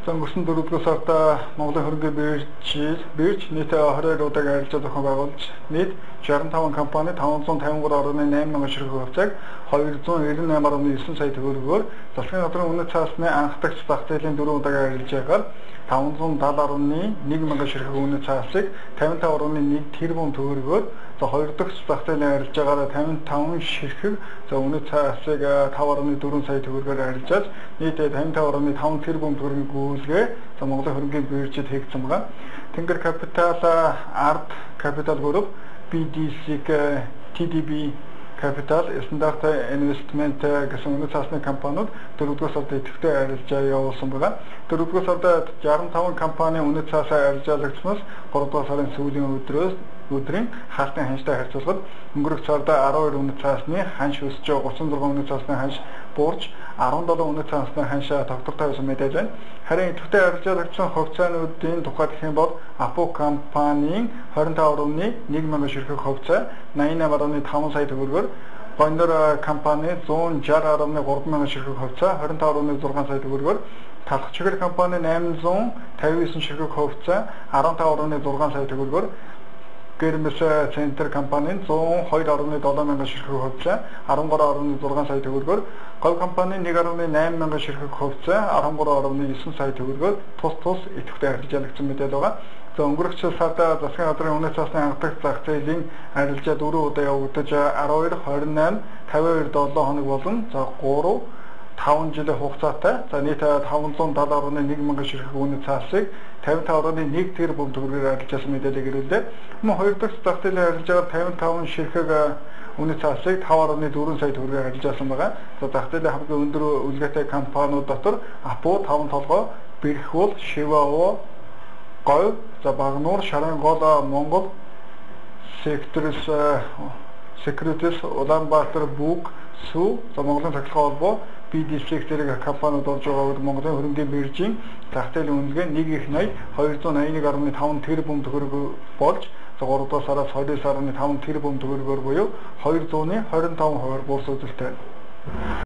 Өнгөрсөн 4-р сарда Монголын хөрөнгөний бирж нийт 22 удаагийн арилжаа зохион байгуулж нийт 65 компани 553.8 мянган ширхэг хувьцааг 298.9 сая төгрөгөөр засгийн газрын үнэт цаасны анх дахь зах зээлийн 4 удаагийн арилжаагаар 570.1 мянган ширхэг үнэт цаасыг 55.1 тэрбум төгрөгөөр за 2 дахь зах зээлийн арилжаагаар 55 ширхэг за үнэт цаасыг 5.4 сая төгрөгөөр арилжааж нийт 55.5 тэрбум төгрөгийн гүйцэтгэгээ за Монголын хөрөнгөний биржид хийгдсэн байгаа. Тэнгэр Капитал, Арт Капитал Групп, BDC, TDB Capital, Стандарт Инвестмент гэсэн үнэт цаасны компаниуд 4-р сард идэвхтэй арилжаа явуулсан байгаа. 4-р сард 65 компани үнэт цаасаа арилжаалагчнаас 3-р сарын сүүлийн өдрийн хаалтын ханштай харьцуулахад өнгөрөх сард 12 үнэт цаасны ханш өсөж 36 үнэт цаасны ханш буурч 17 үнэт цаасны ханш тогтвортой байсан мэдээлэл байна. Харин идэвхтэй арилжаалагчсан хувьцаануудын тухайд гэх юм бол Апо компанийн 25.1 мянган ширхэг хувьцаа 88.5 сая төгрөгөөр, Гондор компани 160.3 мянган ширхэг хувьцаа 25.6 сая төгрөгөөр, Талх чигээр компани 859 ширхэг хувьцаа 15.6 сая төгрөгөөр, Гэрмэс Центр компани 102.7 мянган ширхэг хувьцаа 13.6 сая төгрөгөөр, Говь компани 1.8 мянган ширхэг хувьцаа 13.9 сая төгрөгөөр тус идэвхтэй арилжаалагдсан мэдээлэл байгаа. За өнгөрөх жил сард засгийн газрын үнэт цаасны анх дахь зах зээлийн арилжаа 4 удаа явагдаж 12, 28, 52 7 хоног болон за 3 5 жилийн хугацаатай за нийт 570.1 мянган ширхэг үнэт цаасыг 55.1 тэрбум төгрөгөөр арилжаасан мэдээлэл ирүүлээ. Мөн 2 дахь зах зээлийн арилжаагаар 55 ширхэг үнэт цаасыг 5.4 сая төгрөгөөр арилжаасан байгаа. За зах зээлийн хамгийн өндөр үлгээтэй компаниуд дотор Апо 5 толгой, Бэрхүүл, Шивао, Говь, за Багнуур, Шарангол, Монгол, Securities, Улаанбаатар, Бүг, Сүү, за Монголын цахилгаан холбоо, BDC зэрэг компаниуд орж байгаа Монголын хөрөнгөний биржийн зах зээлийн үнэлгээ 181.5 тэрбум төгрөг болж за 3 дугаар сараас 20.5 тэрбум төгрөгөөр буюу 225% буурсан үзэлтэй.